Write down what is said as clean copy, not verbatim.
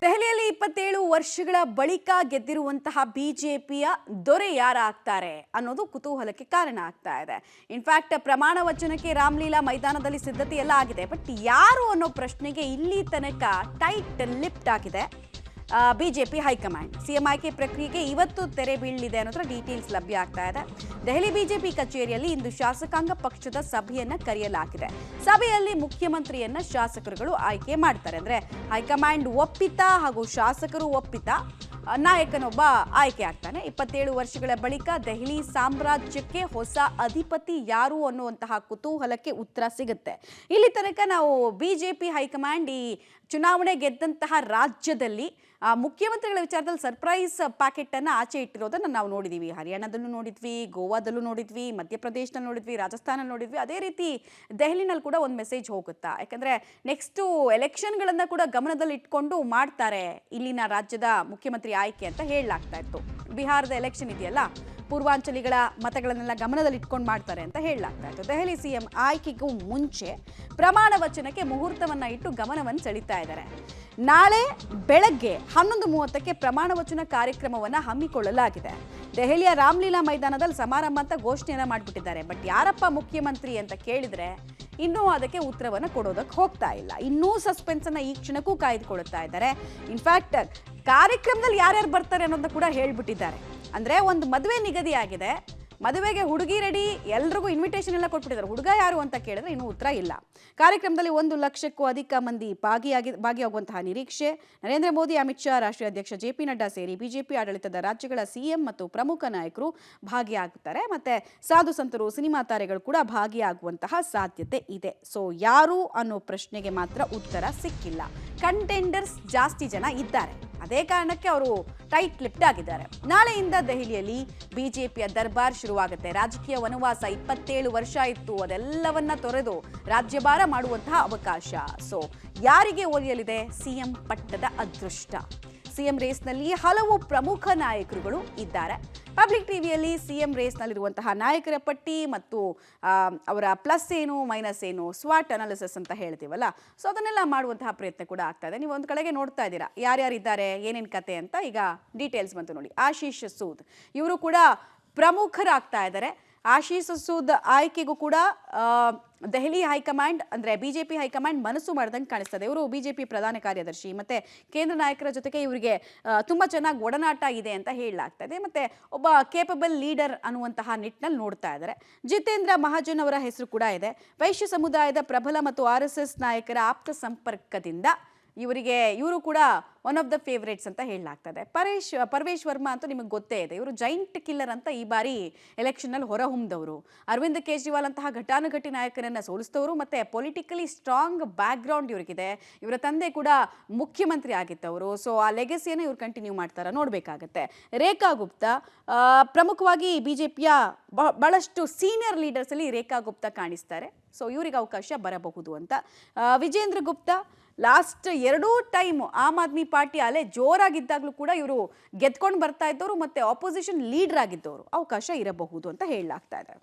ದೆಹಲಿಯಲ್ಲಿ 27 ವರ್ಷಗಳ ಬಳಿಕ ಗೆದ್ದಿರುವಂತಹ ಬಿಜೆಪಿಯ ದೊರೆ ಯಾರಾಗ್ತಾರೆ ಅನ್ನೋದು ಕುತೂಹಲಕ್ಕೆ ಕಾರಣ ಆಗ್ತಾ ಇದೆ. ಇನ್ಫ್ಯಾಕ್ಟ್ ಪ್ರಮಾಣ ವಚನಕ್ಕೆ ರಾಮಲೀಲಾ ಮೈದಾನದಲ್ಲಿ ಸಿದ್ಧತೆ ಎಲ್ಲ ಆಗಿದೆ. ಬಟ್ ಯಾರು ಅನ್ನೋ ಪ್ರಶ್ನೆಗೆ ಇಲ್ಲಿ ತನಕ ಟೈಟ್ ಲಿಪ್ಟ್ ಆಗಿದೆ ಬಿಜೆಪಿ ಹೈಕಮಾಂಡ್. ಸಿಎಂ ಆಯ್ಕೆ ಪ್ರಕ್ರಿಯೆಗೆ ಇವತ್ತು ತೆರೆ ಬೀಳಲಿದೆ ಅನ್ನೋದ್ರ ಡೀಟೇಲ್ಸ್ ಲಭ್ಯ ಆಗ್ತಾ ಇದೆ. ದೆಹಲಿ ಬಿಜೆಪಿ ಕಚೇರಿಯಲ್ಲಿ ಇಂದು ಶಾಸಕಾಂಗ ಪಕ್ಷದ ಸಭೆಯನ್ನ ಕರೆಯಲಾಗಿದೆ. ಸಭೆಯಲ್ಲಿ ಮುಖ್ಯಮಂತ್ರಿಯನ್ನ ಶಾಸಕರುಗಳು ಆಯ್ಕೆ ಮಾಡ್ತಾರೆ. ಅಂದ್ರೆ ಹೈಕಮಾಂಡ್ ಒಪ್ಪಿತ ಹಾಗೂ ಶಾಸಕರು ಒಪ್ಪಿತ ನಾಯಕನೊಬ್ಬ ಆಯ್ಕೆ ಆಗ್ತಾನೆ. 27 ವರ್ಷಗಳ ಬಳಿಕ ದೆಹಲಿ ಸಾಮ್ರಾಜ್ಯಕ್ಕೆ ಹೊಸ ಅಧಿಪತಿ ಯಾರು ಅನ್ನುವಂತಹ ಕುತೂಹಲಕ್ಕೆ ಉತ್ತರ ಸಿಗುತ್ತೆ. ಇಲ್ಲಿ ತನಕ ನಾವು ಬಿಜೆಪಿ ಹೈಕಮಾಂಡ್ ಈ ಚುನಾವಣೆ ಗೆದ್ದಂತಹ ರಾಜ್ಯದಲ್ಲಿ ಮುಖ್ಯಮಂತ್ರಿಗಳ ವಿಚಾರದಲ್ಲಿ ಸರ್ಪ್ರೈಸ್ ಪ್ಯಾಕೆಟ್ ಅನ್ನು ಆಚೆ ಇಟ್ಟಿರೋದನ್ನು ನಾವು ನೋಡಿದೀವಿ. ಹರಿಯಾಣದಲ್ಲೂ ನೋಡಿದ್ವಿ, ಗೋವಾದಲ್ಲೂ ನೋಡಿದ್ವಿ, ಮಧ್ಯಪ್ರದೇಶದಲ್ಲಿ ನೋಡಿದ್ವಿ, ರಾಜಸ್ಥಾನಲ್ಲಿ ನೋಡಿದ್ವಿ. ಅದೇ ರೀತಿ ದೆಹಲಿನಲ್ಲಿ ಕೂಡ ಒಂದು ಮೆಸೇಜ್ ಹೋಗುತ್ತಾ, ಯಾಕಂದ್ರೆ ನೆಕ್ಸ್ಟ್ ಎಲೆಕ್ಷನ್ಗಳನ್ನ ಕೂಡ ಗಮನದಲ್ಲಿ ಇಟ್ಕೊಂಡು ಮಾಡ್ತಾರೆ ಇಲ್ಲಿನ ರಾಜ್ಯದ ಮುಖ್ಯಮಂತ್ರಿ ಆಯ್ಕೆ ಅಂತ ಹೇಳಲಾಗ್ತಾ ಇತ್ತು. ಬಿಹಾರದ ಎಲೆಕ್ಷನ್ ಇದೆಯಲ್ಲ, ಪೂರ್ವಾಂಚಲಿಗಳ ಮತಗಳನ್ನೆಲ್ಲ ಗಮನದಲ್ಲಿ ಇಟ್ಕೊಂಡು ಮಾಡ್ತಾರೆ ಅಂತ ಹೇಳಲಾಗ್ತಾ ಇತ್ತು. ದೆಹಲಿ ಸಿಎಂ ಆಯ್ಕೆಗೂ ಮುಂಚೆ ಪ್ರಮಾಣ ವಚನಕ್ಕೆ ಮುಹೂರ್ತವನ್ನ ಇಟ್ಟು ಗಮನವನ್ನು ಸೆಳೀತಾ ಇದ್ದಾರೆ. ನಾಳೆ ಬೆಳಗ್ಗೆ 11:30ಕ್ಕೆ ಪ್ರಮಾಣ ವಚನ ಕಾರ್ಯಕ್ರಮವನ್ನು ಹಮ್ಮಿಕೊಳ್ಳಲಾಗಿದೆ. ದೆಹಲಿಯ ರಾಮಲೀಲಾ ಮೈದಾನದಲ್ಲಿ ಸಮಾರಂಭ ಅಂತ ಘೋಷಣೆಯನ್ನ ಮಾಡಿಬಿಟ್ಟಿದ್ದಾರೆ. ಬಟ್ ಯಾರಪ್ಪ ಮುಖ್ಯಮಂತ್ರಿ ಅಂತ ಕೇಳಿದ್ರೆ ಇನ್ನೂ ಅದಕ್ಕೆ ಉತ್ತರವನ್ನು ಕೊಡೋದಕ್ಕೆ ಹೋಗ್ತಾ ಇಲ್ಲ. ಇನ್ನೂ ಸಸ್ಪೆನ್ಸ್ ಅನ್ನ ಈ ಕ್ಷಣಕ್ಕೂ ಕಾಯ್ದುಕೊಳ್ತಾ ಇದ್ದಾರೆ. ಇನ್ಫ್ಯಾಕ್ಟ್ ಕಾರ್ಯಕ್ರಮದಲ್ಲಿ ಯಾರ್ಯಾರು ಬರ್ತಾರೆ ಅನ್ನೋದನ್ನ ಕೂಡ ಹೇಳ್ಬಿಟ್ಟಿದ್ದಾರೆ. ಅಂದ್ರೆ ಒಂದು ಮದುವೆ ನಿಗದಿ ಆಗಿದೆ, ಮದುವೆಗೆ ಹುಡುಗಿ ರೆಡಿ, ಎಲ್ರಿಗೂ ಇನ್ವಿಟೇಷನ್ ಎಲ್ಲ ಕೊಟ್ಬಿಟ್ಟಿದ್ದಾರೆ. ಹುಡುಗ ಯಾರು ಅಂತ ಕೇಳಿದ್ರೆ ಇನ್ನೂ ಉತ್ತರ ಇಲ್ಲ. ಕಾರ್ಯಕ್ರಮದಲ್ಲಿ 1 ಲಕ್ಷಕ್ಕೂ ಅಧಿಕ ಮಂದಿ ಭಾಗಿಯಾಗುವಂತಹ ನಿರೀಕ್ಷೆ. ನರೇಂದ್ರ ಮೋದಿ, ಅಮಿತ್ ಶಾ, ರಾಷ್ಟ್ರೀಯ ಅಧ್ಯಕ್ಷ JP ನಡ್ಡಾ ಸೇರಿ ಬಿಜೆಪಿ ಆಡಳಿತದ ರಾಜ್ಯಗಳ ಸಿಎಂ ಮತ್ತು ಪ್ರಮುಖ ನಾಯಕರು ಭಾಗಿಯಾಗುತ್ತಾರೆ. ಮತ್ತೆ ಸಾಧು ಸಂತರು, ಸಿನಿಮಾ ತಾರೆಗಳು ಕೂಡ ಭಾಗಿಯಾಗುವಂತಹ ಸಾಧ್ಯತೆ ಇದೆ. ಸೊ ಯಾರು ಅನ್ನೋ ಪ್ರಶ್ನೆಗೆ ಮಾತ್ರ ಉತ್ತರ ಸಿಕ್ಕಿಲ್ಲ. ಕಂಟೆಂಡರ್ಸ್ ಜಾಸ್ತಿ ಜನ ಇದ್ದಾರೆ, ಅದೇ ಕಾರಣಕ್ಕೆ ಅವರು ಟೈಟ್ ಲಿಪ್ಟ್ ಆಗಿದ್ದಾರೆ. ನಾಳೆಯಿಂದ ದೆಹಲಿಯಲ್ಲಿ ಬಿಜೆಪಿಯ ದರ್ಬಾರ್ ಶುರುವಾಗುತ್ತೆ. ರಾಜಕೀಯ ವನವಾಸ 27 ವರ್ಷ ಇತ್ತು, ಅದೆಲ್ಲವನ್ನ ತೊರೆದು ರಾಜ್ಯಭಾರ ಮಾಡುವಂತಹ ಅವಕಾಶ. ಸೊ ಯಾರಿಗೆ ಒಲಿಯಲಿದೆ ಸಿಎಂ ಪಟ್ಟದ ಅದೃಷ್ಟ? ಸಿಎಂ ರೇಸ್ನಲ್ಲಿ ಹಲವು ಪ್ರಮುಖ ನಾಯಕರುಗಳು ಇದ್ದಾರೆ. ಪಬ್ಲಿಕ್ ಟಿವಿಯಲ್ಲಿ ಸಿಎಂ ರೇಸ್ನಲ್ಲಿರುವಂತಹ ನಾಯಕರ ಪಟ್ಟಿ ಮತ್ತು ಅವರ ಪ್ಲಸ್ ಏನು ಮೈನಸ್ ಏನು, ಸ್ವಾಟ್ ಅನಾಲಿಸಿಸ್ ಅಂತ ಹೇಳ್ತೀವಲ್ಲ, ಸೊ ಅದನ್ನೆಲ್ಲ ಮಾಡುವಂತಹ ಪ್ರಯತ್ನ ಕೂಡ ಆಗ್ತಾ ಇದೆ. ನೀವು ಒಂದು ಕಡೆಗೆ ನೋಡ್ತಾ ಇದ್ದೀರಾ ಯಾರ್ಯಾರಿದ್ದಾರೆ, ಏನೇನು ಕತೆ ಅಂತ. ಈಗ ಡೀಟೇಲ್ಸ್ ಬಂತು ನೋಡಿ. ಆಶೀಶ್ ಸೂದ್ ಇವರು ಕೂಡ ಪ್ರಮುಖರಾಗ್ತಾ ಇದ್ದಾರೆ. ಆಶೀಶ್ ಸೂದ್ ಆಯ್ಕೆಗೂ ಕೂಡ ದೆಹಲಿ ಹೈಕಮಾಂಡ್ ಅಂದ್ರೆ ಬಿಜೆಪಿ ಹೈಕಮಾಂಡ್ ಮನಸ್ಸು ಮಾಡ್ದಂಗೆ ಕಾಣಿಸ್ತದೆ. ಇವರು ಬಿಜೆಪಿ ಪ್ರಧಾನ ಕಾರ್ಯದರ್ಶಿ ಮತ್ತೆ ಕೇಂದ್ರ ನಾಯಕರ ಜೊತೆಗೆ ಇವರಿಗೆ ತುಂಬಾ ಚೆನ್ನಾಗಿ ಒಡನಾಟ ಇದೆ ಅಂತ ಹೇಳಲಾಗ್ತಾ ಇದೆ. ಮತ್ತೆ ಒಬ್ಬ ಕೇಪಬಲ್ ಲೀಡರ್ ಅನ್ನುವಂತಹ ನಿಟ್ಟಿನಲ್ಲಿ ನೋಡ್ತಾ ಇದ್ದಾರೆ. ಜಿತೇಂದ್ರ ಮಹಾಜನ್ ಅವರ ಹೆಸರು ಕೂಡ ಇದೆ. ವೈಶ್ಯ ಸಮುದಾಯದ ಪ್ರಬಲ ಮತ್ತು RSS ನಾಯಕರ ಆಪ್ತ ಸಂಪರ್ಕದಿಂದ ಇವರು ಕೂಡ ಒನ್ ಆಫ್ ದ ಫೇವರೇಟ್ಸ್ ಅಂತ ಹೇಳಲಾಗ್ತದೆ. ಪರ್ವೇಶ್ ವರ್ಮಾ ಅಂತೂ ನಿಮಗೆ ಗೊತ್ತೇ ಇದೆ. ಇವರು ಜೈಂಟ್ ಕಿಲ್ಲರ್ ಅಂತ ಈ ಬಾರಿ ಎಲೆಕ್ಷನ್ನಲ್ಲಿ ಹೊರಹೊಮ್ಮಿದವರು. ಅರವಿಂದ್ ಕೇಜ್ರಿವಾಲ್ ಅಂತಹ ಘಟಾನುಘಟಿ ನಾಯಕರನ್ನ ಸೋಲಿಸಿದವರು. ಮತ್ತೆ ಪೊಲಿಟಿಕಲಿ ಸ್ಟ್ರಾಂಗ್ ಬ್ಯಾಕ್ ಗ್ರೌಂಡ್ ಇವರಿಗಿದೆ. ಇವರ ತಂದೆ ಕೂಡ ಮುಖ್ಯಮಂತ್ರಿ ಆಗಿದ್ದವರು. ಸೊ ಆ ಲೆಗಸಿಯನ್ನು ಇವ್ರು ಕಂಟಿನ್ಯೂ ಮಾಡ್ತಾರ ನೋಡ್ಬೇಕಾಗತ್ತೆ. ರೇಖಾ ಗುಪ್ತಾ ಪ್ರಮುಖವಾಗಿ ಬಿಜೆಪಿಯ ಬಹಳಷ್ಟು ಸೀನಿಯರ್ ಲೀಡರ್ಸ್ ಅಲ್ಲಿ ರೇಖಾ ಗುಪ್ತಾ ಕಾಣಿಸ್ತಾರೆ. ಸೊ ಇವರಿಗೆ ಅವಕಾಶ ಬರಬಹುದು ಅಂತ. Vijender Gupta last 2 time Aam Aadmi Party ಅಲೆ ಜೋರಾಗಿದ್ದಾಗಲೂ ಕೂಡ ಇವರು ಗೆದ್ಕೊಂಡು ಬರ್ತಾ ಇದ್ದವರು ಮತ್ತೆ ಆಪೋಸಿಷನ್ ಲೀಡರ್ ಆಗಿದ್ದವರು. ಅವಕಾಶ ಇರಬಹುದು ಅಂತ ಹೇಳಲಾಗ್ತಾ ಇದೆ.